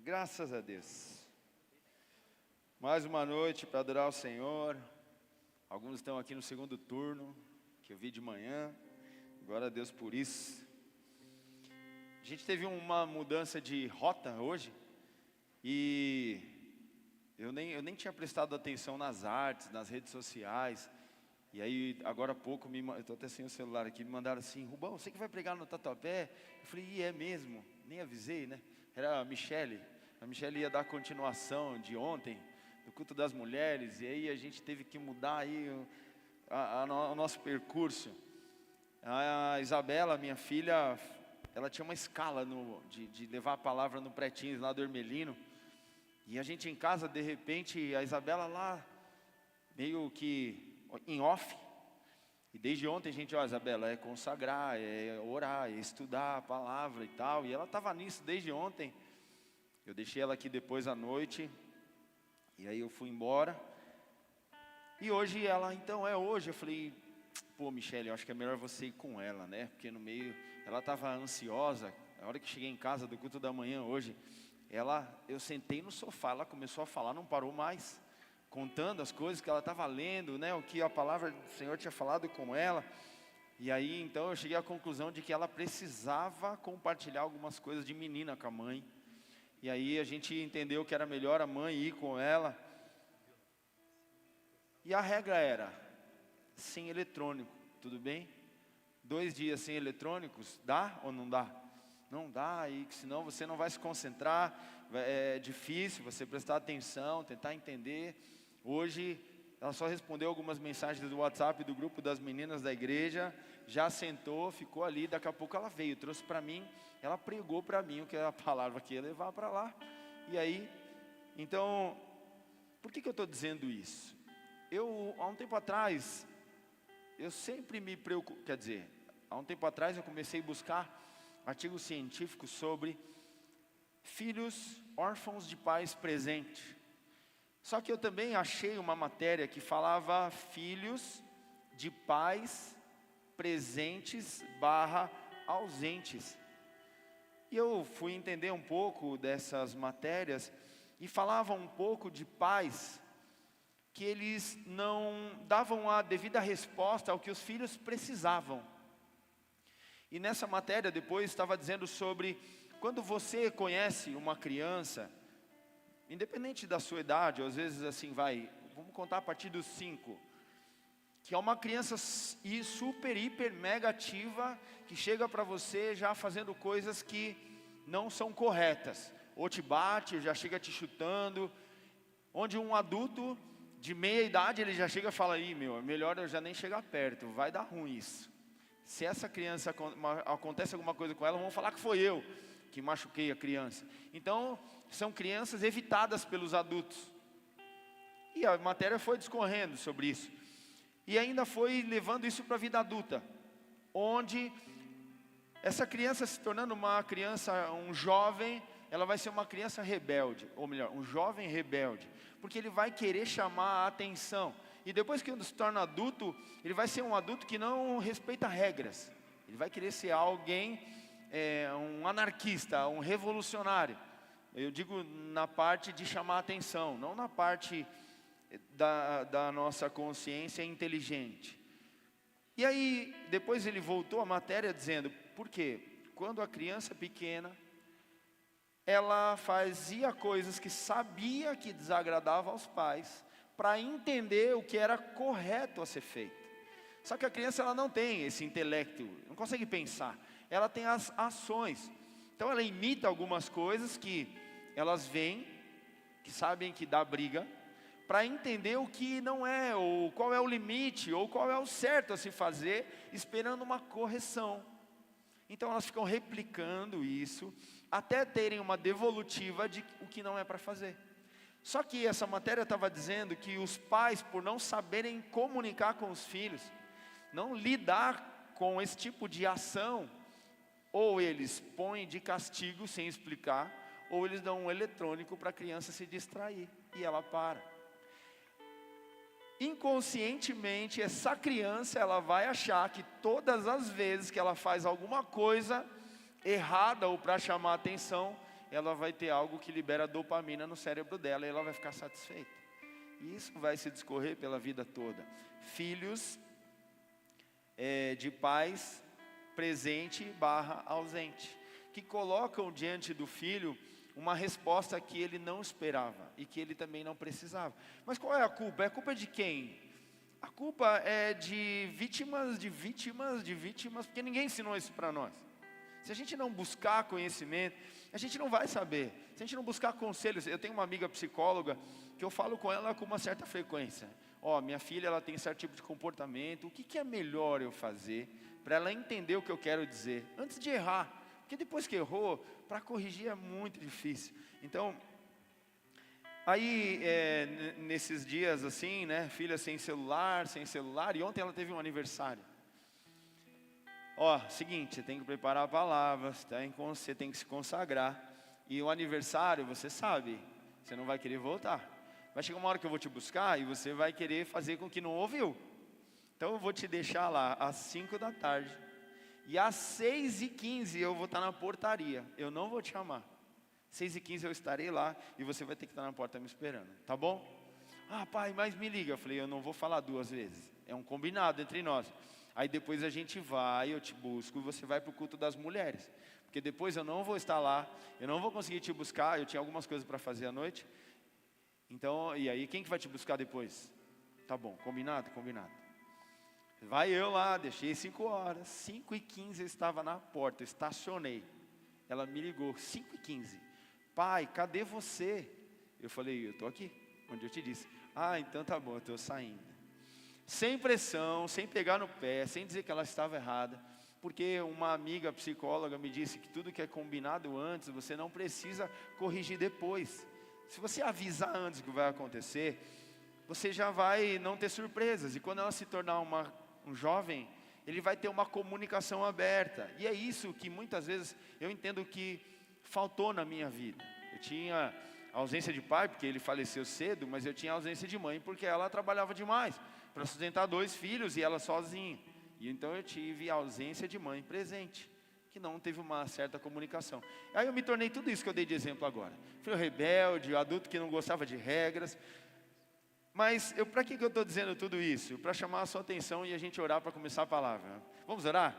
Graças a Deus. Mais uma noite para adorar o Senhor. Alguns estão aqui no segundo turno, que eu vi de manhã. Glória a Deus por isso. A gente teve uma mudança de rota hoje. E eu nem tinha prestado atenção nas artes, nas redes sociais. E aí, agora há pouco, eu estou até sem o celular aqui, me mandaram assim: Rubão, você que vai pregar no Tatuapé? Eu falei: e é mesmo? Nem avisei, né? Era a Michele. A Michele ia dar continuação de ontem, do culto das mulheres. E aí a gente teve que mudar aí o nosso percurso. A Isabela, minha filha, ela tinha uma escala de levar a palavra no Pretinhos, lá do Hermelino. E a gente em casa, de repente, a Isabela lá, meio que em off. E desde ontem a gente, Isabela, é consagrar, é orar, é estudar a palavra e tal. E ela estava nisso desde ontem. Eu deixei ela aqui depois à noite. E aí eu fui embora. E hoje ela, então é hoje. Eu falei: pô, Michele, eu acho que é melhor você ir com ela, né? Porque no meio, ela estava ansiosa. Na hora que cheguei em casa do culto da manhã hoje, eu sentei no sofá, ela começou a falar, não parou mais, contando as coisas que ela estava lendo, né? O que a palavra do Senhor tinha falado com ela. E aí, então, eu cheguei à conclusão de que ela precisava compartilhar algumas coisas de menina com a mãe. E aí a gente entendeu que era melhor a mãe ir com ela. E a regra era: sem eletrônico, tudo bem? 2 dias sem eletrônicos, dá ou não dá? Não dá, e senão você não vai se concentrar, é difícil você prestar atenção, tentar entender. Hoje, ela só respondeu algumas mensagens do WhatsApp do grupo das meninas da igreja, já sentou, ficou ali, daqui a pouco ela veio, trouxe para mim, ela pregou para mim o que a palavra que ia levar para lá. E aí, então, por que eu estou dizendo isso? Há um tempo atrás, eu sempre me preocupo, há um tempo atrás eu comecei a buscar artigos científicos sobre filhos órfãos de pais presentes. Só que eu também achei uma matéria que falava filhos de pais presentes / ausentes. E eu fui entender um pouco dessas matérias e falava um pouco de pais que eles não davam a devida resposta ao que os filhos precisavam. E nessa matéria depois estava dizendo sobre quando você conhece uma criança, independente da sua idade, ou às vezes assim vamos contar a partir dos 5, que é uma criança super, hiper, mega ativa, que chega para você já fazendo coisas que não são corretas, ou te bate, ou já chega te chutando, onde um adulto de meia idade, ele já chega e fala: é melhor eu já nem chegar perto, vai dar ruim isso. Se essa criança, acontece alguma coisa com ela, vão falar que foi eu que machuquei a criança. Então, são crianças evitadas pelos adultos. E a matéria foi discorrendo sobre isso. E ainda foi levando isso para a vida adulta, onde essa criança se tornando uma criança, um jovem, ela vai ser uma criança rebelde, ou melhor, um jovem rebelde, porque ele vai querer chamar a atenção. E depois que ele se torna adulto, ele vai ser um adulto que não respeita regras. Ele vai querer ser alguém, um anarquista, um revolucionário. Eu digo na parte de chamar a atenção, não na parte da nossa consciência inteligente. E aí, depois ele voltou à matéria dizendo: por quê? Quando a criança pequena, ela fazia coisas que sabia que desagradava aos pais, para entender o que era correto a ser feito. Só que a criança, ela não tem esse intelecto, não consegue pensar. Ela tem as ações. Então ela imita algumas coisas que elas veem, que sabem que dá briga, para entender o que não é, ou qual é o limite, ou qual é o certo a se fazer, esperando uma correção. Então elas ficam replicando isso, até terem uma devolutiva de o que não é para fazer. Só que essa matéria estava dizendo que os pais, por não saberem comunicar com os filhos, não lidar com esse tipo de ação, ou eles põem de castigo sem explicar, ou eles dão um eletrônico para a criança se distrair, e ela para. Inconscientemente, essa criança, ela vai achar que todas as vezes que ela faz alguma coisa errada ou para chamar atenção, ela vai ter algo que libera dopamina no cérebro dela e ela vai ficar satisfeita. E isso vai se discorrer pela vida toda. Filhos de pais presente / ausente, que colocam diante do filho uma resposta que ele não esperava e que ele também não precisava. Mas qual é a culpa? É a culpa de quem? A culpa é de vítimas, porque ninguém ensinou isso para nós. Se a gente não buscar conhecimento, a gente não vai saber. Se a gente não buscar conselhos, eu tenho uma amiga psicóloga que eu falo com ela com uma certa frequência. Minha filha, ela tem certo tipo de comportamento, o que é melhor eu fazer para ela entender o que eu quero dizer, antes de errar, porque depois que errou, para corrigir é muito difícil. Então, aí nesses dias assim, né, filha sem celular, e ontem ela teve um aniversário. Seguinte, você tem que preparar palavras, você tem que se consagrar, e o aniversário, você sabe, você não vai querer voltar. Vai chegar uma hora que eu vou te buscar e você vai querer fazer com que não ouviu. Então eu vou te deixar lá às 5 da tarde. E às 6h15 eu vou estar na portaria. Eu não vou te chamar. 6h15 eu estarei lá e você vai ter que estar na porta me esperando. Tá bom? Pai, mas me liga. Eu falei, eu não vou falar 2 vezes. É um combinado entre nós. Aí depois a gente vai, eu te busco e você vai para o culto das mulheres. Porque depois eu não vou estar lá, eu não vou conseguir te buscar. Eu tinha algumas coisas para fazer à noite. Então, e aí quem que vai te buscar depois? Tá bom, combinado? Combinado. Vai eu lá, deixei 5 horas, 5h15 eu estava na porta, eu estacionei. Ela me ligou, 5h15. Pai, cadê você? Eu falei, eu estou aqui, onde eu te disse. Então tá bom, eu estou saindo. Sem pressão, sem pegar no pé, sem dizer que ela estava errada. Porque uma amiga psicóloga me disse que tudo que é combinado antes, você não precisa corrigir depois. Se você avisar antes do que vai acontecer, você já vai não ter surpresas. E quando ela se tornar um jovem, ele vai ter uma comunicação aberta. E é isso que muitas vezes eu entendo que faltou na minha vida. Eu tinha ausência de pai, porque ele faleceu cedo, mas eu tinha ausência de mãe, porque ela trabalhava demais para sustentar 2 filhos e ela sozinha. E então eu tive ausência de mãe presente, que não teve uma certa comunicação. Aí eu me tornei tudo isso que eu dei de exemplo agora. Fui o rebelde, o adulto que não gostava de regras. Mas para que eu estou dizendo tudo isso? Para chamar a sua atenção e a gente orar para começar a palavra. Vamos orar?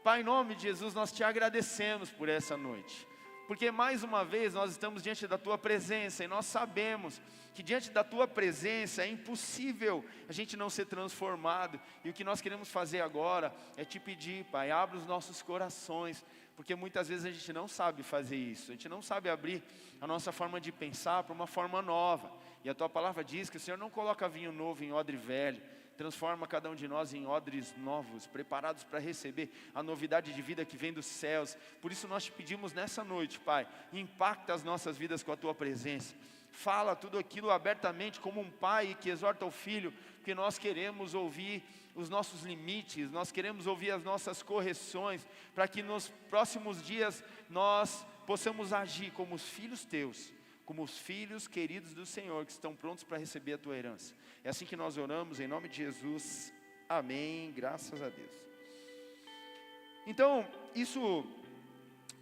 Pai, em nome de Jesus, nós te agradecemos por essa noite. Porque mais uma vez nós estamos diante da Tua presença e nós sabemos que diante da Tua presença é impossível a gente não ser transformado. E o que nós queremos fazer agora é te pedir, Pai, abre os nossos corações. Porque muitas vezes a gente não sabe fazer isso, a gente não sabe abrir a nossa forma de pensar para uma forma nova. E a Tua palavra diz que o Senhor não coloca vinho novo em odre velho, transforma cada um de nós em odres novos, preparados para receber a novidade de vida que vem dos céus. Por isso nós te pedimos nessa noite, Pai, impacta as nossas vidas com a Tua presença. Fala tudo aquilo abertamente como um pai que exorta o filho, porque nós queremos ouvir os nossos limites, nós queremos ouvir as nossas correções, para que nos próximos dias nós possamos agir como os filhos Teus, como os filhos queridos do Senhor, que estão prontos para receber a Tua herança. É assim que nós oramos, em nome de Jesus, amém, graças a Deus. Então, isso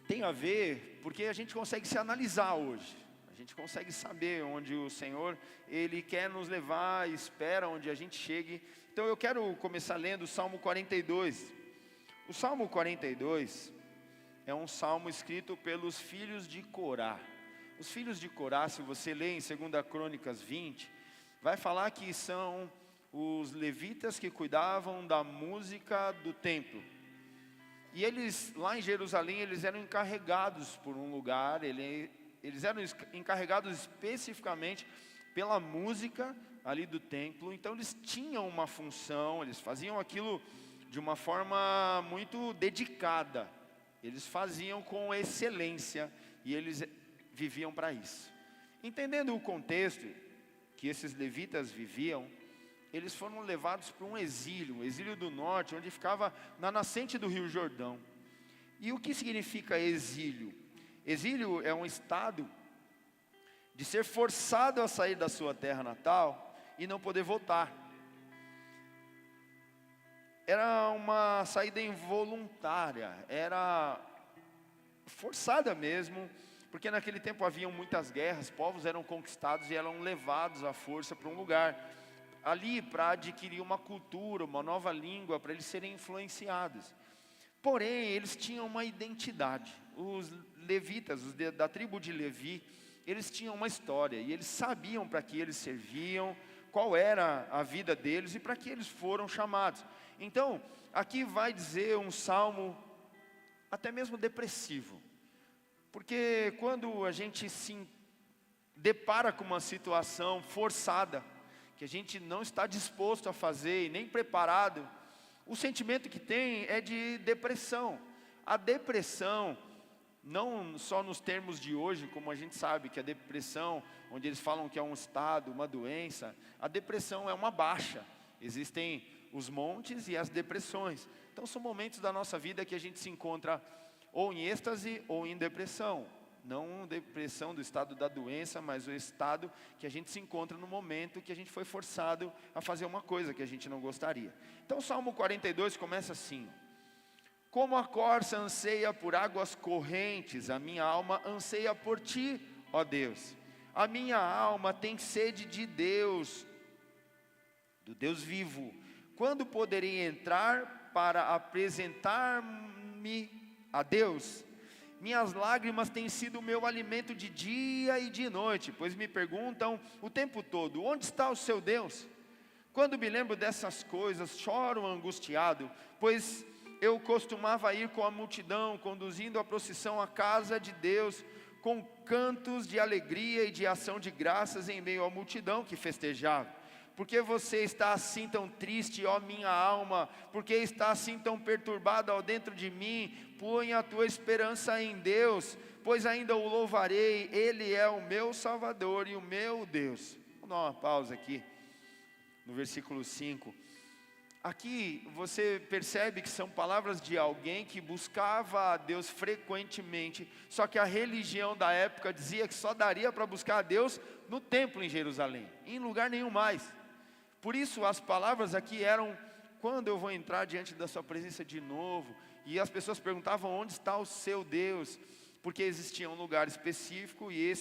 tem a ver, porque a gente consegue se analisar hoje, a gente consegue saber onde o Senhor, Ele quer nos levar, espera onde a gente chegue. Então eu quero começar lendo o Salmo 42, o Salmo 42 é um salmo escrito pelos filhos de Corá. Os filhos de Corá, se você ler em 2 Crônicas 20, vai falar que são os levitas que cuidavam da música do templo. E eles, lá em Jerusalém, eles eram encarregados por um lugar, eles eram encarregados especificamente pela música ali do templo. Então eles tinham uma função, eles faziam aquilo de uma forma muito dedicada. Eles faziam com excelência e eles viviam para isso. Entendendo o contexto que esses levitas viviam, eles foram levados para um exílio do norte, onde ficava na nascente do Rio Jordão. E o que significa exílio? Exílio é um estado de ser forçado a sair da sua terra natal e não poder voltar. Era uma saída involuntária, era forçada mesmo, porque naquele tempo haviam muitas guerras, povos eram conquistados e eram levados à força para um lugar, ali para adquirir uma cultura, uma nova língua, para eles serem influenciados. Porém, eles tinham uma identidade. Os levitas, da tribo de Levi, eles tinham uma história, e eles sabiam para que eles serviam, qual era a vida deles e para que eles foram chamados. Então, aqui vai dizer um salmo até mesmo depressivo, porque quando a gente se depara com uma situação forçada, que a gente não está disposto a fazer e nem preparado, o sentimento que tem é de depressão. A depressão, não só nos termos de hoje, como a gente sabe que a depressão, onde eles falam que é um estado, uma doença, a depressão é uma baixa. Existem os montes e as depressões. Então são momentos da nossa vida que a gente se encontra ou em êxtase ou em depressão. Não depressão do estado da doença, mas o estado que a gente se encontra no momento que a gente foi forçado a fazer uma coisa que a gente não gostaria. Então o Salmo 42 começa assim: como a corça anseia por águas correntes, a minha alma anseia por ti, ó Deus. A minha alma tem sede de Deus, do Deus vivo. Quando poderei entrar para apresentar-me a Deus? Minhas lágrimas têm sido o meu alimento de dia e de noite, pois me perguntam o tempo todo: onde está o seu Deus? Quando me lembro dessas coisas, choro angustiado, pois eu costumava ir com a multidão, conduzindo a procissão à casa de Deus, com cantos de alegria e de ação de graças em meio à multidão que festejava. Porque você está assim tão triste, ó minha alma? Porque está assim tão perturbada ao dentro de mim? Põe a tua esperança em Deus, pois ainda o louvarei. Ele é o meu Salvador e o meu Deus. Vou dar uma pausa aqui, no versículo 5. Aqui você percebe que são palavras de alguém que buscava a Deus frequentemente, só que a religião da época dizia que só daria para buscar a Deus no templo em Jerusalém, em lugar nenhum mais. Por isso as palavras aqui eram: quando eu vou entrar diante da sua presença de novo? E as pessoas perguntavam: onde está o seu Deus? Porque existia um lugar específico e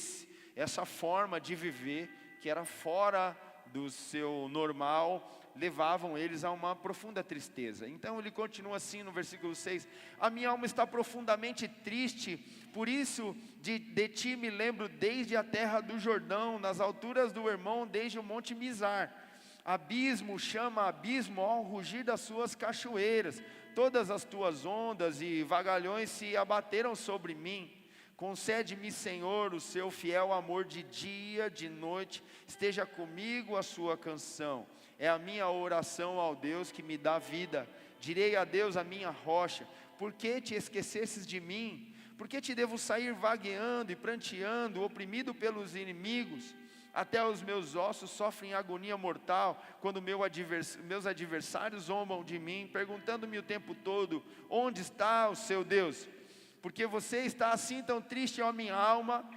essa forma de viver, que era fora do seu normal, levavam eles a uma profunda tristeza. Então ele continua assim no versículo 6: a minha alma está profundamente triste, por isso de ti me lembro desde a terra do Jordão, nas alturas do Hermon, desde o monte Mizar. Abismo chama abismo ao rugir das suas cachoeiras, todas as tuas ondas e vagalhões se abateram sobre mim. Concede-me, Senhor, o seu fiel amor de dia, de noite, esteja comigo a sua canção. É a minha oração ao Deus que me dá vida. Direi a Deus, a minha rocha: por que te esquecesses de mim? Por que te devo sair vagueando e pranteando, oprimido pelos inimigos? Até os meus ossos sofrem agonia mortal, quando meus adversários zombam de mim, perguntando-me o tempo todo: onde está o seu Deus? Porque você está assim tão triste, ó minha alma?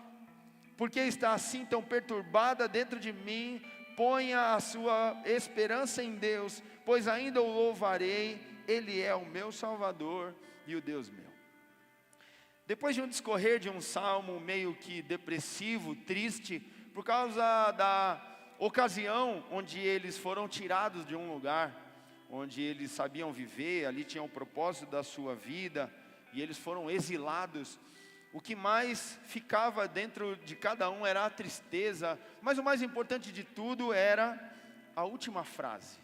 Porque está assim tão perturbada dentro de mim? Ponha a sua esperança em Deus, pois ainda o louvarei. Ele é o meu Salvador e o Deus meu. Depois de um discorrer de um salmo meio que depressivo, triste, por causa da ocasião onde eles foram tirados de um lugar, onde eles sabiam viver, ali tinha o propósito da sua vida, e eles foram exilados. O que mais ficava dentro de cada um era a tristeza, mas o mais importante de tudo era a última frase.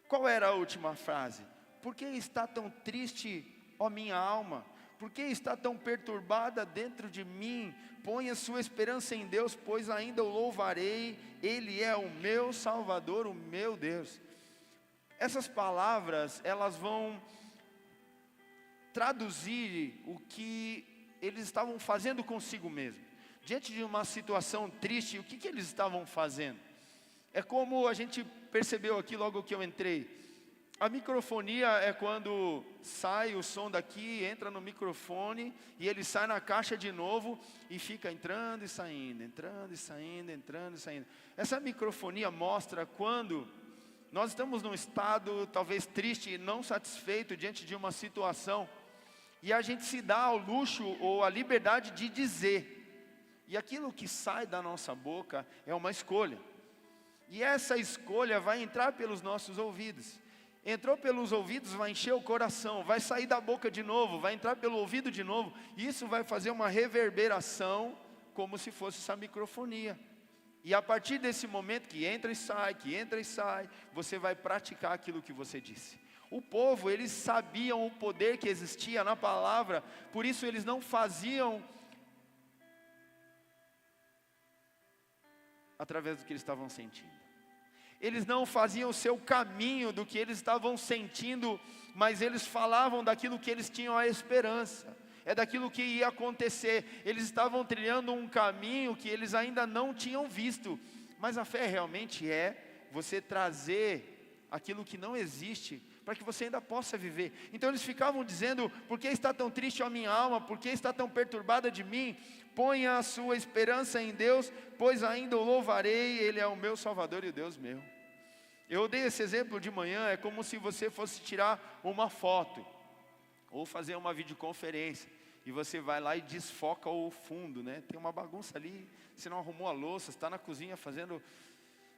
Qual era a última frase? Por que está tão triste, ó minha alma? Por que está tão perturbada dentro de mim? Põe a sua esperança em Deus, pois ainda o louvarei. Ele é o meu Salvador, o meu Deus. Essas palavras, elas vão traduzir o que eles estavam fazendo consigo mesmo. Diante de uma situação triste, o que eles estavam fazendo? É como a gente percebeu aqui logo que eu entrei. A microfonia é quando sai o som daqui, entra no microfone e ele sai na caixa de novo e fica entrando e saindo, entrando e saindo, entrando e saindo. Essa microfonia mostra quando nós estamos num estado talvez triste e não satisfeito diante de uma situação, e a gente se dá ao luxo ou à liberdade de dizer. E aquilo que sai da nossa boca é uma escolha. E essa escolha vai entrar pelos nossos ouvidos. Entrou pelos ouvidos, vai encher o coração, vai sair da boca de novo, vai entrar pelo ouvido de novo. E isso vai fazer uma reverberação, como se fosse essa microfonia. E a partir desse momento que entra e sai, você vai praticar aquilo que você disse. O povo, eles sabiam o poder que existia na palavra, por isso eles não faziam através do que eles estavam sentindo. Eles não faziam o seu caminho do que eles estavam sentindo, mas eles falavam daquilo que eles tinham a esperança, é daquilo que ia acontecer. Eles estavam trilhando um caminho que eles ainda não tinham visto, mas a fé realmente é você trazer aquilo que não existe, para que você ainda possa viver. Então eles ficavam dizendo: por que está tão triste a minha alma? Por que está tão perturbada de mim? Ponha a sua esperança em Deus, pois ainda o louvarei, Ele é o meu Salvador e o Deus meu. Eu dei esse exemplo de manhã, é como se você fosse tirar uma foto, ou fazer uma videoconferência, e você vai lá e desfoca o fundo, né? Tem uma bagunça ali, você não arrumou a louça, está na cozinha fazendo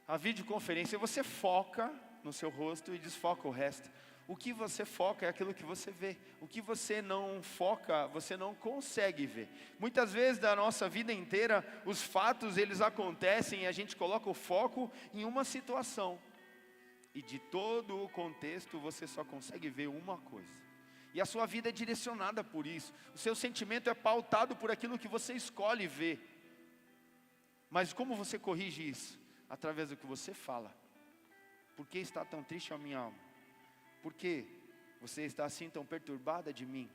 a videoconferência, você foca no seu rosto e desfoca o resto. O que você foca é aquilo que você vê. O que você não foca, você não consegue ver. Muitas vezes da nossa vida inteira, os fatos eles acontecem e a gente coloca o foco em uma situação. E de todo o contexto você só consegue ver uma coisa. E a sua vida é direcionada por isso. O seu sentimento é pautado por aquilo que você escolhe ver. Mas como você corrige isso? Através do que você fala. Por que está tão triste a minha alma? Por que você está assim tão perturbada de mim?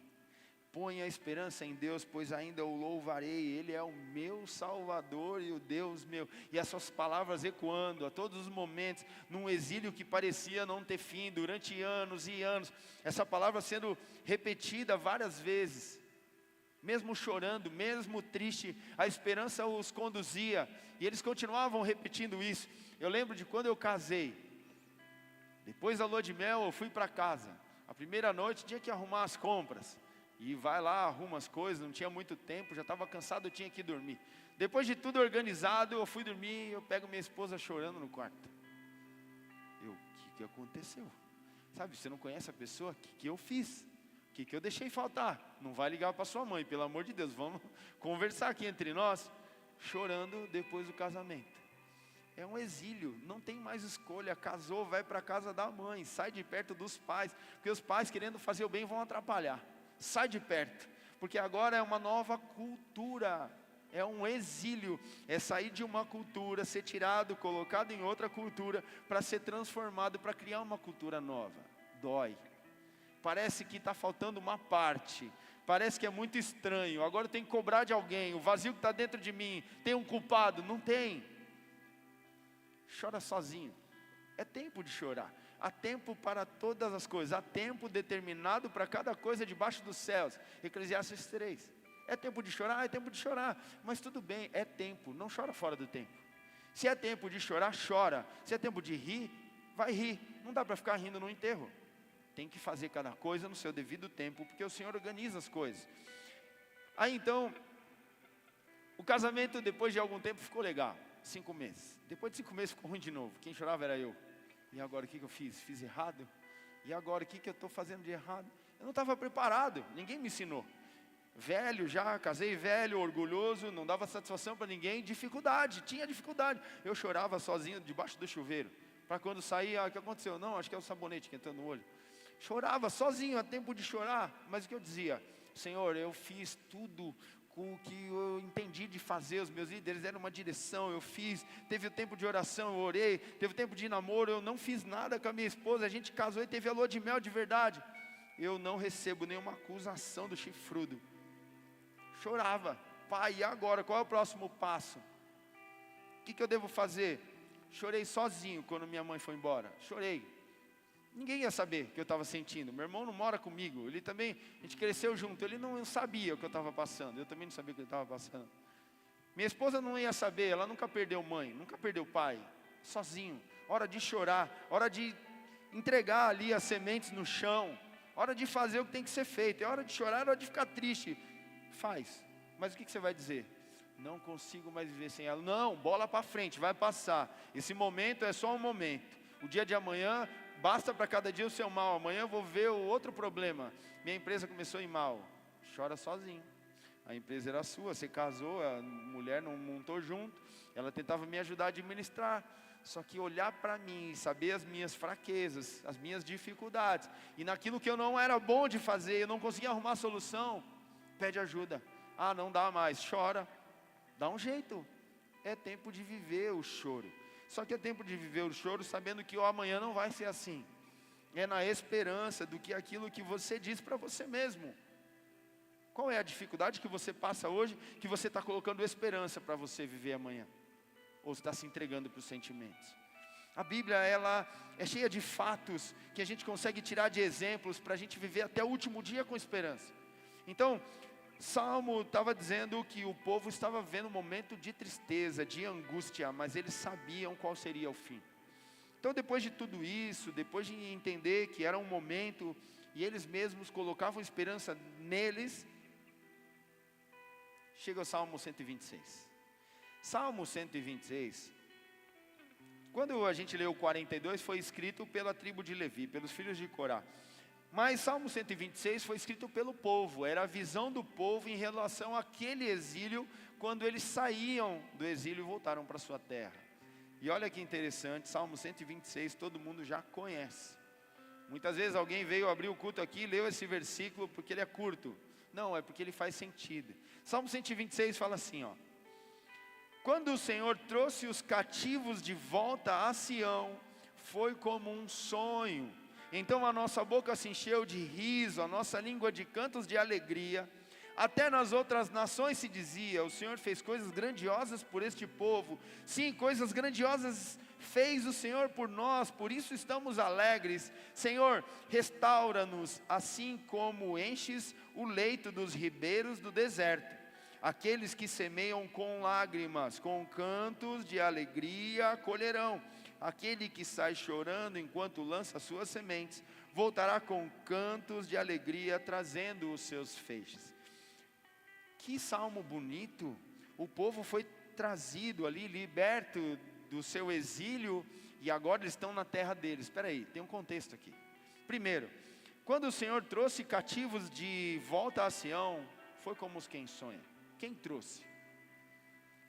Ponha a esperança em Deus, pois ainda o louvarei, Ele é o meu Salvador e o Deus meu. E essas palavras ecoando a todos os momentos, num exílio que parecia não ter fim, durante anos e anos, essa palavra sendo repetida várias vezes, mesmo chorando, mesmo triste, a esperança os conduzia, e eles continuavam repetindo isso. Eu lembro de quando eu casei, depois da lua de mel eu fui para casa, a primeira noite tinha que arrumar as compras, e vai lá, arruma as coisas, não tinha muito tempo, já estava cansado, eu tinha que dormir. Depois de tudo organizado, eu fui dormir, eu pego minha esposa chorando no quarto. O que aconteceu? Sabe, você não conhece a pessoa, o que eu fiz? O que eu deixei faltar? Não vai ligar para sua mãe, pelo amor de Deus, vamos conversar aqui entre nós. Chorando depois do casamento. É um exílio, não tem mais escolha, casou, vai para a casa da mãe, sai de perto dos pais, porque os pais querendo fazer o bem vão atrapalhar. Sai de perto, porque agora é uma nova cultura, é um exílio, é sair de uma cultura, ser tirado, colocado em outra cultura, para ser transformado, para criar uma cultura nova. Dói, parece que está faltando uma parte, parece que é muito estranho, agora eu tenho que cobrar de alguém, o vazio que está dentro de mim, tem um culpado? Não tem. Chora sozinho, é tempo de chorar, há tempo para todas as coisas, há tempo determinado para cada coisa debaixo dos céus, Eclesiastes 3, é tempo de chorar, mas tudo bem, é tempo, não chora fora do tempo. Se é tempo de chorar, chora, se é tempo de rir, vai rir, não dá para ficar rindo no enterro, tem que fazer cada coisa no seu devido tempo, porque o Senhor organiza as coisas. Aí então, o casamento depois de algum tempo ficou legal, 5 meses, depois de 5 meses ficou ruim de novo, quem chorava era eu. E agora o que eu fiz? Fiz errado? E agora o que eu estou fazendo de errado? Eu não estava preparado, ninguém me ensinou. Velho já, casei velho, orgulhoso, não dava satisfação para ninguém, tinha dificuldade. Eu chorava sozinho debaixo do chuveiro, para quando saía, o que aconteceu? Não, acho que é o sabonete que entrou no olho. Chorava sozinho, há tempo de chorar, mas o que eu dizia? Senhor, eu fiz tudo com o que eu entendi de fazer, os meus líderes deram uma direção, eu fiz, teve o tempo de oração, eu orei, teve o tempo de namoro, eu não fiz nada com a minha esposa, a gente casou e teve a lua de mel de verdade, eu não recebo nenhuma acusação do chifrudo. Chorava, pai, e agora, qual é o próximo passo? O que eu devo fazer? Chorei sozinho quando minha mãe foi embora, chorei. Ninguém ia saber o que eu estava sentindo. Meu irmão não mora comigo, ele também, a gente cresceu junto, ele não sabia o que eu estava passando, eu também não sabia o que ele estava passando. Minha esposa não ia saber, ela nunca perdeu mãe, nunca perdeu pai, sozinho. Hora de chorar, hora de entregar ali as sementes no chão, hora de fazer o que tem que ser feito, é hora de chorar, é hora de ficar triste. Faz, mas o que você vai dizer? Não consigo mais viver sem ela. Não, bola para frente, vai passar. Esse momento é só um momento. O dia de amanhã, basta para cada dia o seu mal. Amanhã eu vou ver o outro problema. Minha empresa começou a ir mal. Chora sozinho. A empresa era sua, você casou, a mulher não montou junto. Ela tentava me ajudar a administrar. Só que olhar para mim, saber as minhas fraquezas, as minhas dificuldades, e naquilo que eu não era bom de fazer, eu não conseguia arrumar a solução, pede ajuda. Ah, não dá mais, chora. Dá um jeito. É tempo de viver o choro. Só que é tempo de viver o choro sabendo que o amanhã não vai ser assim. É na esperança do que aquilo que você diz para você mesmo. Qual é a dificuldade que você passa hoje, que você está colocando esperança para você viver amanhã? Ou está se entregando para os sentimentos? A Bíblia, ela é cheia de fatos que a gente consegue tirar de exemplos para a gente viver até o último dia com esperança. Então, Salmo estava dizendo que o povo estava vivendo um momento de tristeza, de angústia, mas eles sabiam qual seria o fim. Então, depois de tudo isso, depois de entender que era um momento, e eles mesmos colocavam esperança neles, chega o Salmo 126. Salmo 126, quando a gente leu o 42, foi escrito pela tribo de Levi, pelos filhos de Corá. Mas Salmo 126 foi escrito pelo povo, era a visão do povo em relação àquele exílio, quando eles saíam do exílio e voltaram para sua terra. E olha que interessante, Salmo 126 todo mundo já conhece. Muitas vezes alguém veio abrir o culto aqui e leu esse versículo porque ele é curto. Não, é porque ele faz sentido. Salmo 126 fala assim, ó: quando o Senhor trouxe os cativos de volta a Sião, foi como um sonho. Então a nossa boca se encheu de riso, a nossa língua de cantos de alegria. Até nas outras nações se dizia: o Senhor fez coisas grandiosas por este povo. Sim, coisas grandiosas fez o Senhor por nós, por isso estamos alegres. Senhor, restaura-nos, assim como enches o leito dos ribeiros do deserto. Aqueles que semeiam com lágrimas, com cantos de alegria colherão. Aquele que sai chorando enquanto lança suas sementes, voltará com cantos de alegria, trazendo os seus feixes. Que salmo bonito! O povo foi trazido ali, liberto do seu exílio, e agora eles estão na terra deles. Espera aí, tem um contexto aqui. Primeiro, quando o Senhor trouxe cativos de volta a Sião, foi como os quem sonha. Quem trouxe?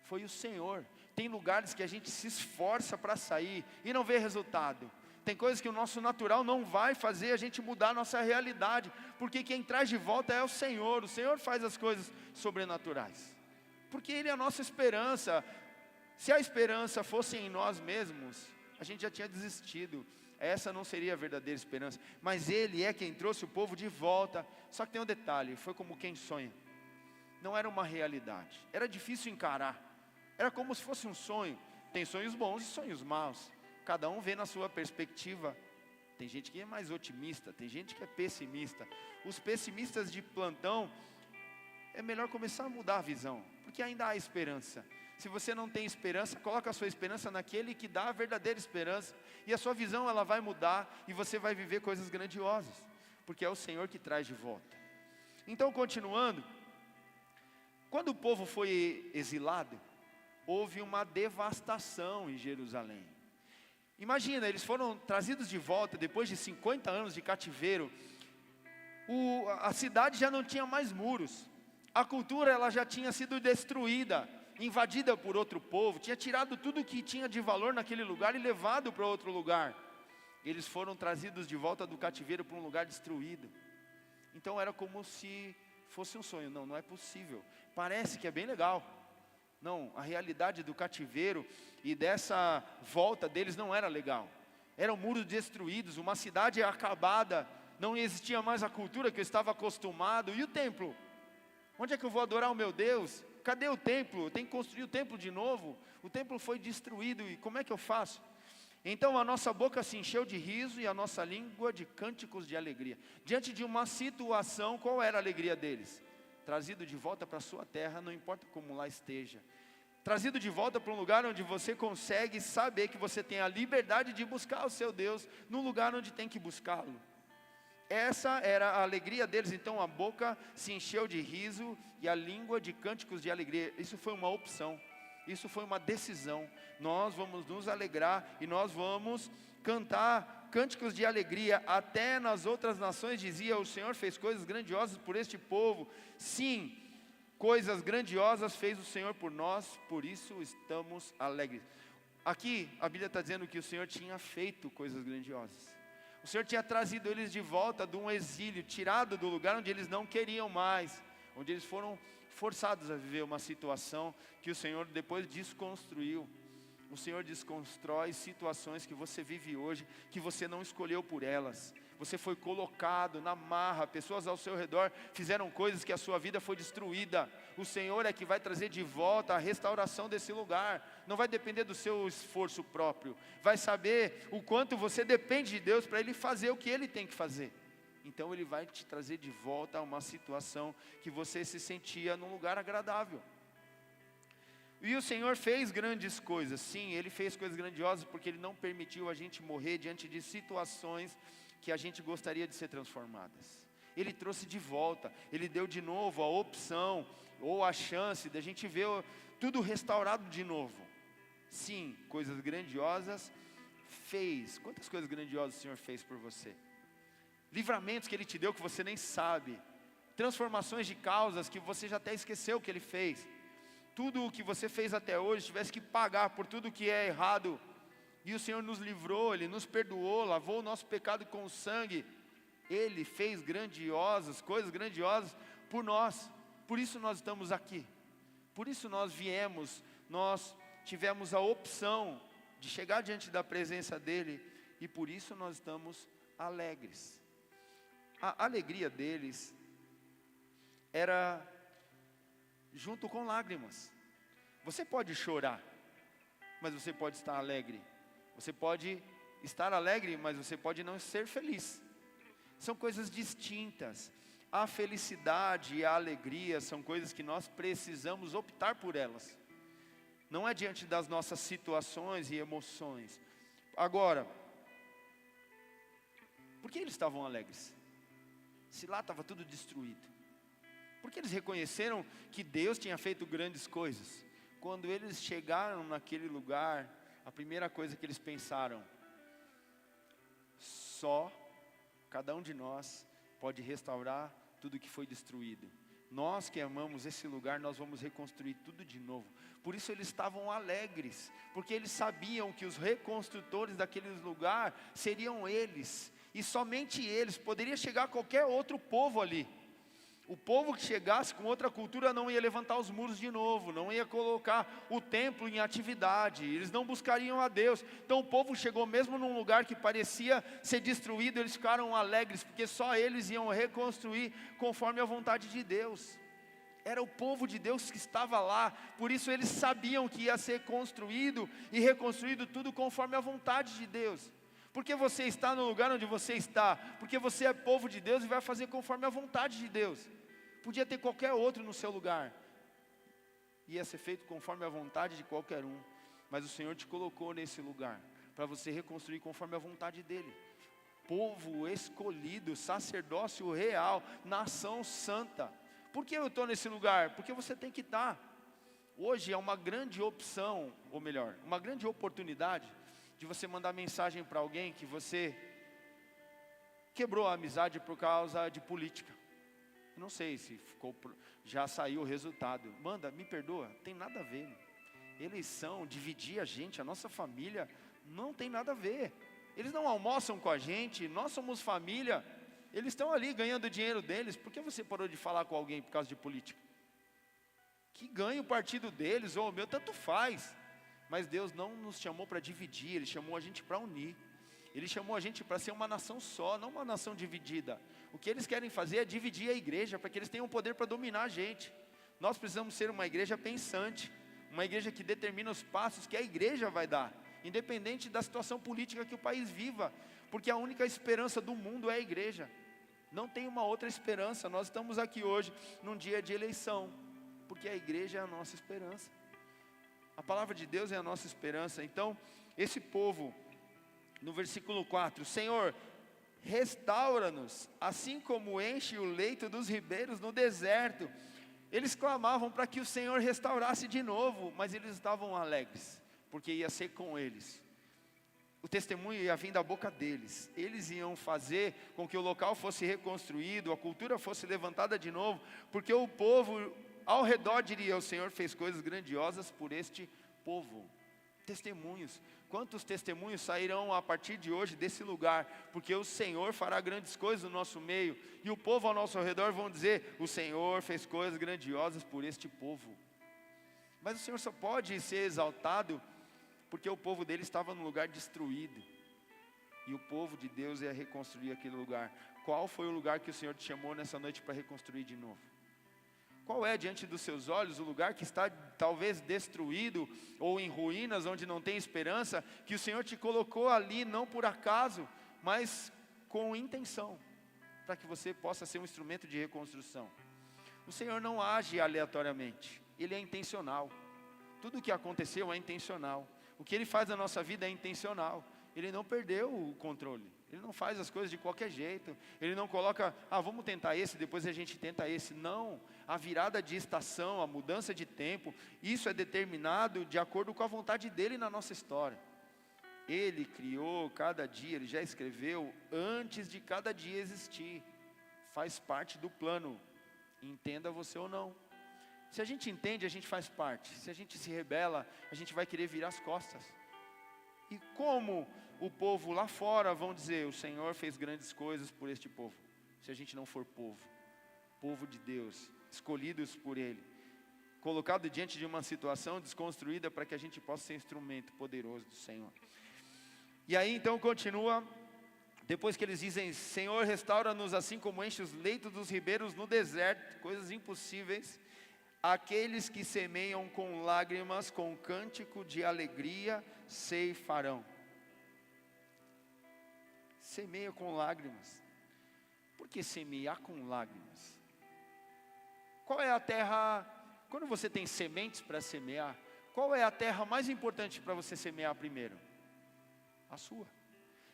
Foi o Senhor. Tem lugares que a gente se esforça para sair e não vê resultado. Tem coisas que o nosso natural não vai fazer a gente mudar a nossa realidade, porque quem traz de volta é o Senhor faz as coisas sobrenaturais, porque Ele é a nossa esperança. Se a esperança fosse em nós mesmos, a gente já tinha desistido, essa não seria a verdadeira esperança, mas Ele é quem trouxe o povo de volta. Só que tem um detalhe, foi como quem sonha, não era uma realidade, era difícil encarar, era como se fosse um sonho. Tem sonhos bons e sonhos maus, cada um vê na sua perspectiva. Tem gente que é mais otimista, tem gente que é pessimista. Os pessimistas de plantão, é melhor começar a mudar a visão, porque ainda há esperança. Se você não tem esperança, coloca a sua esperança naquele que dá a verdadeira esperança, e a sua visão ela vai mudar, e você vai viver coisas grandiosas, porque é o Senhor que traz de volta. Então, continuando, quando o povo foi exilado, houve uma devastação em Jerusalém. Imagina, eles foram trazidos de volta depois de 50 anos de cativeiro. A cidade já não tinha mais muros. A cultura ela já tinha sido destruída, invadida por outro povo. Tinha tirado tudo que tinha de valor naquele lugar e levado para outro lugar. Eles foram trazidos de volta do cativeiro para um lugar destruído. Então era como se fosse um sonho. Não, não é possível. Parece que é bem legal. Não, a realidade do cativeiro e dessa volta deles não era legal. Eram muros destruídos, uma cidade acabada, não existia mais a cultura que eu estava acostumado. E o templo? Onde é que eu vou adorar o meu Deus? Cadê o templo? Eu tenho que construir o templo de novo. O templo foi destruído e como é que eu faço? Então a nossa boca se encheu de riso e a nossa língua de cânticos de alegria. Diante de uma situação, qual era a alegria deles? Trazido de volta para a sua terra, não importa como lá esteja. Trazido de volta para um lugar onde você consegue saber que você tem a liberdade de buscar o seu Deus, no lugar onde tem que buscá-lo. Essa era a alegria deles. Então a boca se encheu de riso e a língua de cânticos de alegria. Isso foi uma opção, isso foi uma decisão. Nós vamos nos alegrar e nós vamos cantar cânticos de alegria. Até nas outras nações dizia: o Senhor fez coisas grandiosas por este povo. Sim, coisas grandiosas fez o Senhor por nós, por isso estamos alegres. Aqui a Bíblia está dizendo que o Senhor tinha feito coisas grandiosas. O Senhor tinha trazido eles de volta de um exílio, tirado do lugar onde eles não queriam mais, onde eles foram forçados a viver uma situação que o Senhor depois desconstruiu. O Senhor desconstrói situações que você vive hoje, que você não escolheu por elas. Você foi colocado na marra, pessoas ao seu redor fizeram coisas que a sua vida foi destruída. O Senhor é que vai trazer de volta a restauração desse lugar. Não vai depender do seu esforço próprio. Vai saber o quanto você depende de Deus para Ele fazer o que Ele tem que fazer. Então Ele vai te trazer de volta a uma situação que você se sentia num lugar agradável. E o Senhor fez grandes coisas. Sim, Ele fez coisas grandiosas porque Ele não permitiu a gente morrer diante de situações que a gente gostaria de ser transformadas. Ele trouxe de volta, Ele deu de novo a opção, ou a chance de a gente ver tudo restaurado de novo. Sim, coisas grandiosas fez. Quantas coisas grandiosas o Senhor fez por você? Livramentos que Ele te deu que você nem sabe. Transformações de causas que você já até esqueceu que Ele fez. Tudo o que você fez até hoje, tivesse que pagar por tudo que é errado, e o Senhor nos livrou, Ele nos perdoou, lavou o nosso pecado com o sangue. Ele fez coisas grandiosas por nós. Por isso nós estamos aqui. Por isso nós viemos, nós tivemos a opção de chegar diante da presença dEle, e por isso nós estamos alegres. A alegria deles era junto com lágrimas. Você pode chorar, mas você pode estar alegre. Você pode estar alegre, mas você pode não ser feliz. São coisas distintas. A felicidade e a alegria são coisas que nós precisamos optar por elas. Não é diante das nossas situações e emoções. Agora, por que eles estavam alegres? Se lá estava tudo destruído. Porque eles reconheceram que Deus tinha feito grandes coisas. Quando eles chegaram naquele lugar, a primeira coisa que eles pensaram: só cada um de nós pode restaurar tudo que foi destruído. Nós que amamos esse lugar, nós vamos reconstruir tudo de novo. Por isso eles estavam alegres, porque eles sabiam que os reconstrutores daquele lugar seriam eles, e somente eles. Poderia chegar qualquer outro povo ali. O povo que chegasse com outra cultura não ia levantar os muros de novo, não ia colocar o templo em atividade, eles não buscariam a Deus. Então o povo chegou mesmo num lugar que parecia ser destruído, eles ficaram alegres, porque só eles iam reconstruir conforme a vontade de Deus. Era o povo de Deus que estava lá, por isso eles sabiam que ia ser construído e reconstruído tudo conforme a vontade de Deus. Porque você está no lugar onde você está, porque você é povo de Deus e vai fazer conforme a vontade de Deus. Podia ter qualquer outro no seu lugar, ia ser feito conforme a vontade de qualquer um, mas o Senhor te colocou nesse lugar, para você reconstruir conforme a vontade dEle. Povo escolhido, sacerdócio real, nação santa. Por que eu estou nesse lugar? Porque você tem que estar. Hoje é uma grande opção, ou melhor, uma grande oportunidade, de você mandar mensagem para alguém que você quebrou a amizade por causa de política. Não sei se já saiu o resultado. Manda, me perdoa, tem nada a ver. Eleição, dividir a gente, a nossa família, não tem nada a ver. Eles não almoçam com a gente, nós somos família. Eles estão ali ganhando o dinheiro deles. Por que você parou de falar com alguém por causa de política? Que ganhe o partido deles ou o meu, tanto faz. Mas Deus não nos chamou para dividir, Ele chamou a gente para unir. Ele chamou a gente para ser uma nação só, não uma nação dividida. O que eles querem fazer é dividir a igreja, para que eles tenham o poder para dominar a gente. Nós precisamos ser uma igreja pensante, uma igreja que determina os passos que a igreja vai dar, independente da situação política que o país viva, porque a única esperança do mundo é a igreja. Não tem uma outra esperança. Nós estamos aqui hoje, num dia de eleição, porque a igreja é a nossa esperança. A palavra de Deus é a nossa esperança. Então, esse povo, no versículo 4, Senhor, restaura-nos, assim como enche o leito dos ribeiros no deserto. Eles clamavam para que o Senhor restaurasse de novo, mas eles estavam alegres, porque ia ser com eles. O testemunho ia vir da boca deles. Eles iam fazer com que o local fosse reconstruído, a cultura fosse levantada de novo, porque o povo ao redor diria: o Senhor fez coisas grandiosas por este povo. Testemunhos. Quantos testemunhos sairão a partir de hoje desse lugar? Porque o Senhor fará grandes coisas no nosso meio, e o povo ao nosso redor vão dizer: o Senhor fez coisas grandiosas por este povo. Mas o Senhor só pode ser exaltado porque o povo dele estava num lugar destruído, e o povo de Deus ia reconstruir aquele lugar. Qual foi o lugar que o Senhor te chamou nessa noite para reconstruir de novo? Qual é diante dos seus olhos o lugar que está talvez destruído ou em ruínas, onde não tem esperança, que o Senhor te colocou ali não por acaso, mas com intenção, para que você possa ser um instrumento de reconstrução? O Senhor não age aleatoriamente, Ele é intencional. Tudo o que aconteceu é intencional. O que Ele faz na nossa vida é intencional. Ele não perdeu o controle. Ele não faz as coisas de qualquer jeito. Ele não coloca: vamos tentar esse, depois a gente tenta esse. Não, a virada de estação, a mudança de tempo, isso é determinado de acordo com a vontade dEle na nossa história. Ele criou cada dia, Ele já escreveu antes de cada dia existir. Faz parte do plano, entenda você ou não. Se a gente entende, a gente faz parte. Se a gente se rebela, a gente vai querer virar as costas. E como o povo lá fora vão dizer: o Senhor fez grandes coisas por este povo, se a gente não for povo de Deus, escolhidos por Ele, colocado diante de uma situação desconstruída para que a gente possa ser instrumento poderoso do Senhor. E aí então continua, depois que eles dizem: Senhor, restaura-nos assim como enche os leitos dos ribeiros no deserto, coisas impossíveis. Aqueles que semeiam com lágrimas, com cântico de alegria, ceifarão. Semeia com lágrimas. Por que semear com lágrimas? Qual é a terra, quando você tem sementes para semear, qual é a terra mais importante para você semear primeiro? A sua.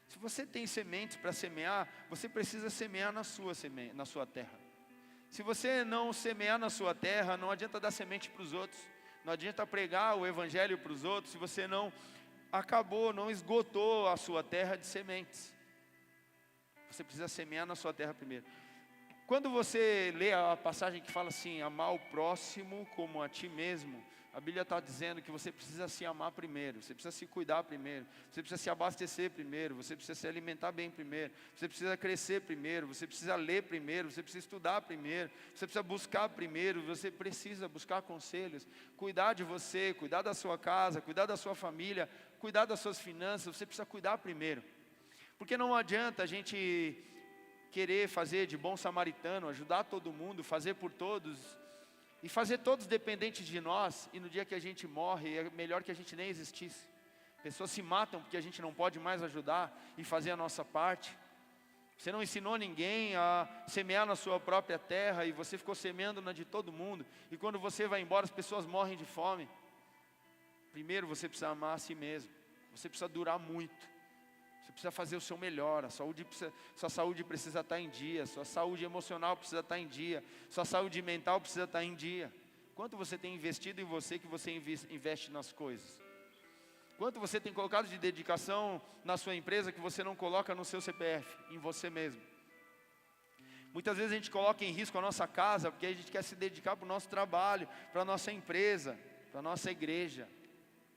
Se você tem sementes para semear, você precisa semear na sua terra. Se você não semear na sua terra, não adianta dar semente para os outros, não adianta pregar o evangelho para os outros, se você não esgotou a sua terra de sementes. Você precisa semear na sua terra primeiro. Quando você lê a passagem que fala assim: amar o próximo como a ti mesmo, a Bíblia está dizendo que você precisa se amar primeiro, você precisa se cuidar primeiro, você precisa se abastecer primeiro, você precisa se alimentar bem primeiro, você precisa crescer primeiro, você precisa ler primeiro, você precisa estudar primeiro, você precisa buscar primeiro, você precisa buscar conselhos, cuidar de você, cuidar da sua casa, cuidar da sua família, cuidar das suas finanças. Você precisa cuidar primeiro, porque não adianta a gente querer fazer de bom samaritano, ajudar todo mundo, fazer por todos, e fazer todos dependentes de nós, e no dia que a gente morre, é melhor que a gente nem existisse. Pessoas se matam porque a gente não pode mais ajudar e fazer a nossa parte. Você não ensinou ninguém a semear na sua própria terra, e você ficou semeando na de todo mundo, e quando você vai embora as pessoas morrem de fome. Primeiro você precisa amar a si mesmo, você precisa durar muito. Você precisa fazer o seu melhor, sua saúde precisa estar em dia, sua saúde emocional precisa estar em dia, sua saúde mental precisa estar em dia. Quanto você tem investido em você, que você investe nas coisas? Quanto você tem colocado de dedicação na sua empresa, que você não coloca no seu CPF, em você mesmo? Muitas vezes a gente coloca em risco a nossa casa, porque a gente quer se dedicar para o nosso trabalho, para a nossa empresa, para a nossa igreja,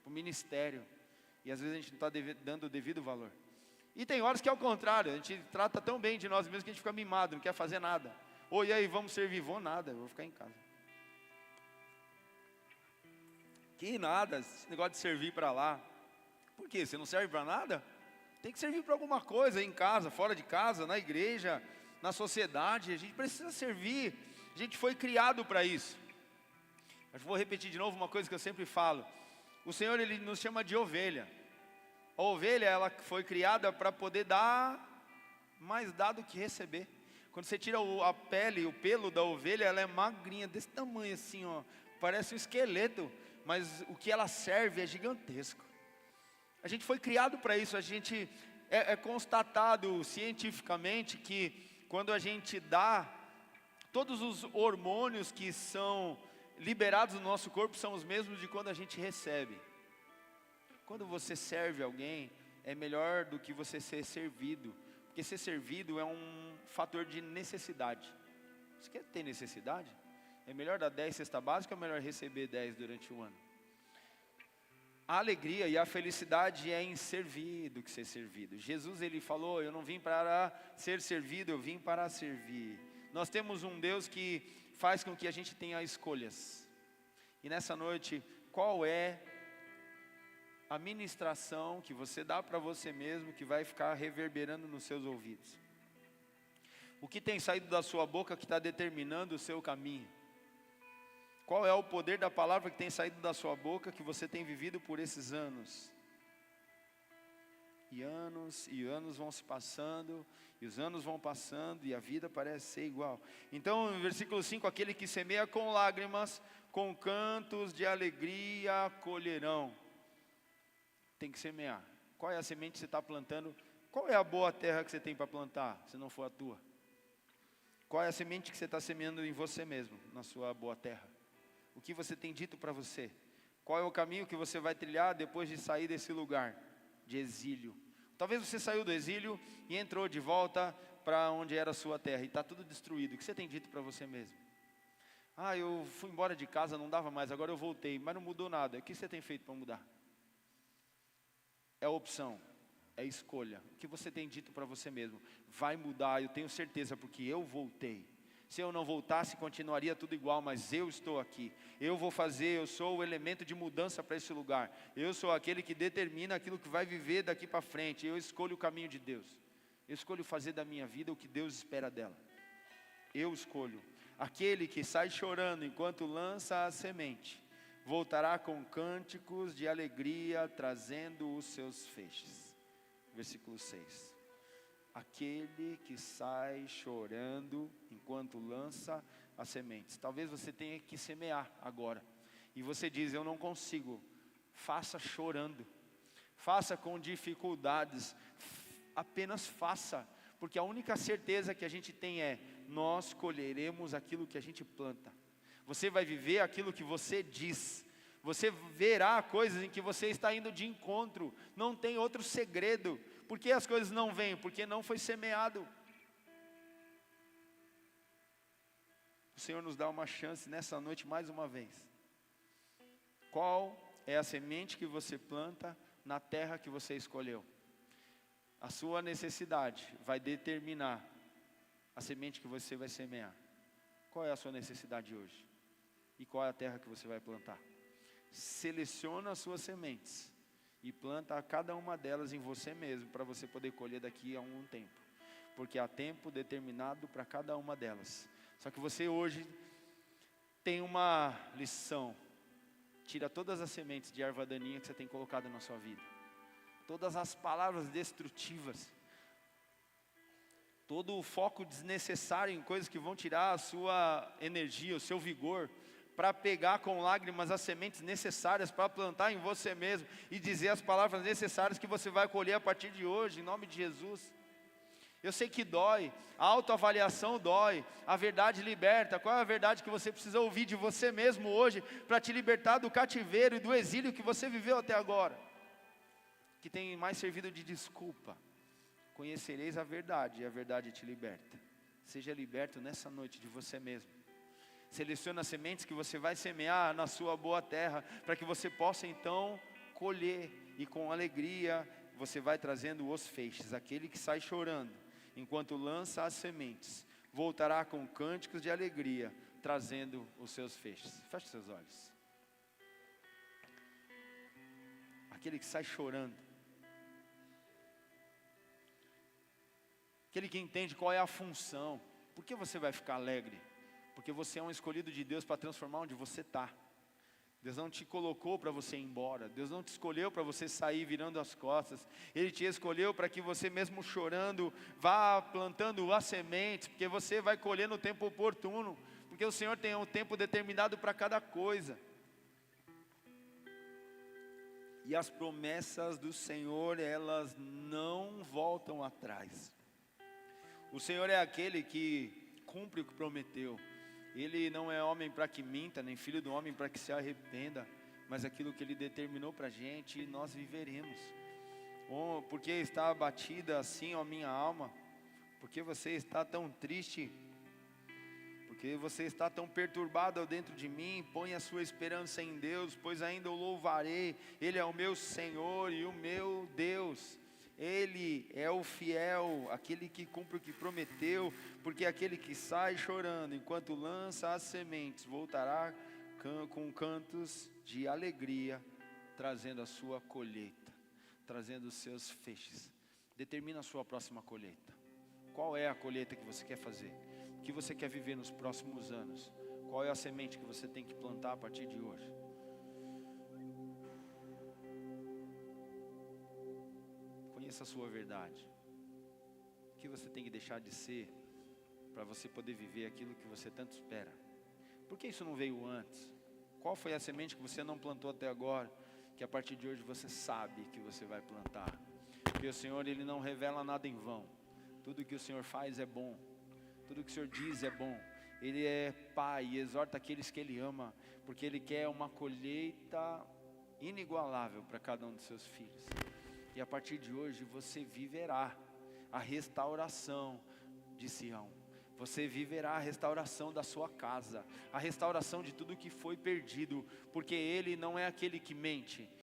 para o ministério, e às vezes a gente não está dando o devido valor. E tem horas que é o contrário, a gente trata tão bem de nós mesmos que a gente fica mimado, não quer fazer nada. E aí, vamos servir? Vou nada, eu vou ficar em casa. Que nada, esse negócio de servir para lá. Por quê? Você não serve para nada? Tem que servir para alguma coisa, em casa, fora de casa, na igreja, na sociedade. A gente precisa servir, a gente foi criado para isso. Eu vou repetir de novo uma coisa que eu sempre falo. O Senhor, Ele nos chama de ovelha. A ovelha, ela foi criada para poder dar, mais dar do que receber. Quando você tira a pele, o pelo da ovelha, ela é magrinha, desse tamanho assim, ó, parece um esqueleto, mas o que ela serve é gigantesco. A gente foi criado para isso, a gente É constatado cientificamente que quando a gente dá, todos os hormônios que são liberados no nosso corpo são os mesmos de quando a gente recebe. Quando você serve alguém, é melhor do que você ser servido, porque ser servido é um fator de necessidade. Você quer ter necessidade? É melhor dar 10 cesta básica ou é melhor receber 10 durante o ano? A alegria e a felicidade é em servir do que ser servido. Jesus, ele falou, eu não vim para ser servido, eu vim para servir. Nós temos um Deus que faz com que a gente tenha escolhas. E nessa noite, qual é a ministração que você dá para você mesmo, que vai ficar reverberando nos seus ouvidos? O que tem saído da sua boca que está determinando o seu caminho? Qual é o poder da palavra que tem saído da sua boca, que você tem vivido por esses anos? E anos vão se passando, e os anos vão passando, e a vida parece ser igual. Então, no versículo 5, aquele que semeia com lágrimas, com cantos de alegria colherão. Tem que semear. Qual é a semente que você está plantando? Qual é a boa terra que você tem para plantar, se não for a tua? Qual é a semente que você está semeando em você mesmo, na sua boa terra? O que você tem dito para você? Qual é o caminho que você vai trilhar depois de sair desse lugar de exílio? Talvez você saiu do exílio e entrou de volta para onde era a sua terra e está tudo destruído. O que você tem dito para você mesmo? Eu fui embora de casa, não dava mais, agora eu voltei, mas não mudou nada. O que você tem feito para mudar? É opção, é escolha. O que você tem dito para você mesmo? Vai mudar, eu tenho certeza, porque eu voltei. Se eu não voltasse, continuaria tudo igual, mas eu estou aqui. Eu vou fazer, eu sou o elemento de mudança para esse lugar. Eu sou aquele que determina aquilo que vai viver daqui para frente. Eu escolho o caminho de Deus. Eu escolho fazer da minha vida o que Deus espera dela. Eu escolho. Aquele que sai chorando enquanto lança a semente, voltará com cânticos de alegria, trazendo os seus feixes. Versículo 6. Aquele que sai chorando enquanto lança as sementes. Talvez você tenha que semear agora. E você diz, eu não consigo. Faça chorando. Faça com dificuldades. Apenas faça. Porque a única certeza que a gente tem é, nós colheremos aquilo que a gente planta. Você vai viver aquilo que você diz. Você verá coisas em que você está indo de encontro. Não tem outro segredo. Por que as coisas não vêm? Porque não foi semeado. O Senhor nos dá uma chance nessa noite mais uma vez. Qual é a semente que você planta na terra que você escolheu? A sua necessidade vai determinar a semente que você vai semear. Qual é a sua necessidade hoje? E qual é a terra que você vai plantar? Seleciona as suas sementes e planta cada uma delas em você mesmo, para você poder colher daqui a um tempo, porque há tempo determinado para cada uma delas. Só que você hoje tem uma lição: tira todas as sementes de erva daninha que você tem colocado na sua vida, todas as palavras destrutivas, todo o foco desnecessário em coisas que vão tirar a sua energia, o seu vigor, para pegar com lágrimas as sementes necessárias para plantar em você mesmo e dizer as palavras necessárias que você vai colher a partir de hoje, em nome de Jesus. Eu sei que dói, a autoavaliação dói, a verdade liberta. Qual é a verdade que você precisa ouvir de você mesmo hoje para te libertar do cativeiro e do exílio que você viveu até agora? Que tem mais servido de desculpa. Conhecereis a verdade e a verdade te liberta. Seja liberto nessa noite de você mesmo. Seleciona as sementes que você vai semear na sua boa terra, para que você possa então colher, e com alegria você vai trazendo os feixes. Aquele que sai chorando enquanto lança as sementes, voltará com cânticos de alegria, trazendo os seus feixes. Feche seus olhos. Aquele que sai chorando, aquele que entende qual é a função. Por que você vai ficar alegre? Porque você é um escolhido de Deus para transformar onde você está. Deus não te colocou para você ir embora. Deus não te escolheu para você sair virando as costas. Ele te escolheu para que você mesmo chorando vá plantando as sementes, porque você vai colher no tempo oportuno, porque o Senhor tem um tempo determinado para cada coisa. E as promessas do Senhor, elas não voltam atrás. O Senhor é aquele que cumpre o que prometeu. Ele não é homem para que minta, nem filho do homem para que se arrependa, mas aquilo que Ele determinou para a gente, nós viveremos. Oh, porque está abatida assim, ó minha alma? Porque você está tão triste? Porque você está tão perturbado dentro de mim? Põe a sua esperança em Deus, pois ainda o louvarei. Ele é o meu Senhor e o meu Deus. Ele é o fiel, aquele que cumpre o que prometeu. Porque aquele que sai chorando enquanto lança as sementes, voltará com cantos de alegria, trazendo a sua colheita, trazendo os seus feixes. Determina a sua próxima colheita. Qual é a colheita que você quer fazer? O que você quer viver nos próximos anos? Qual é a semente que você tem que plantar a partir de hoje? Conheça a sua verdade. O que você tem que deixar de ser para você poder viver aquilo que você tanto espera? Por que isso não veio antes? Qual foi a semente que você não plantou até agora, que a partir de hoje você sabe que você vai plantar? Porque o Senhor, Ele não revela nada em vão. Tudo que o Senhor faz é bom. Tudo que o Senhor diz é bom. Ele é Pai e exorta aqueles que Ele ama, porque Ele quer uma colheita inigualável para cada um dos seus filhos. E a partir de hoje você viverá a restauração de Sião. Você viverá a restauração da sua casa, a restauração de tudo que foi perdido, porque Ele não é aquele que mente,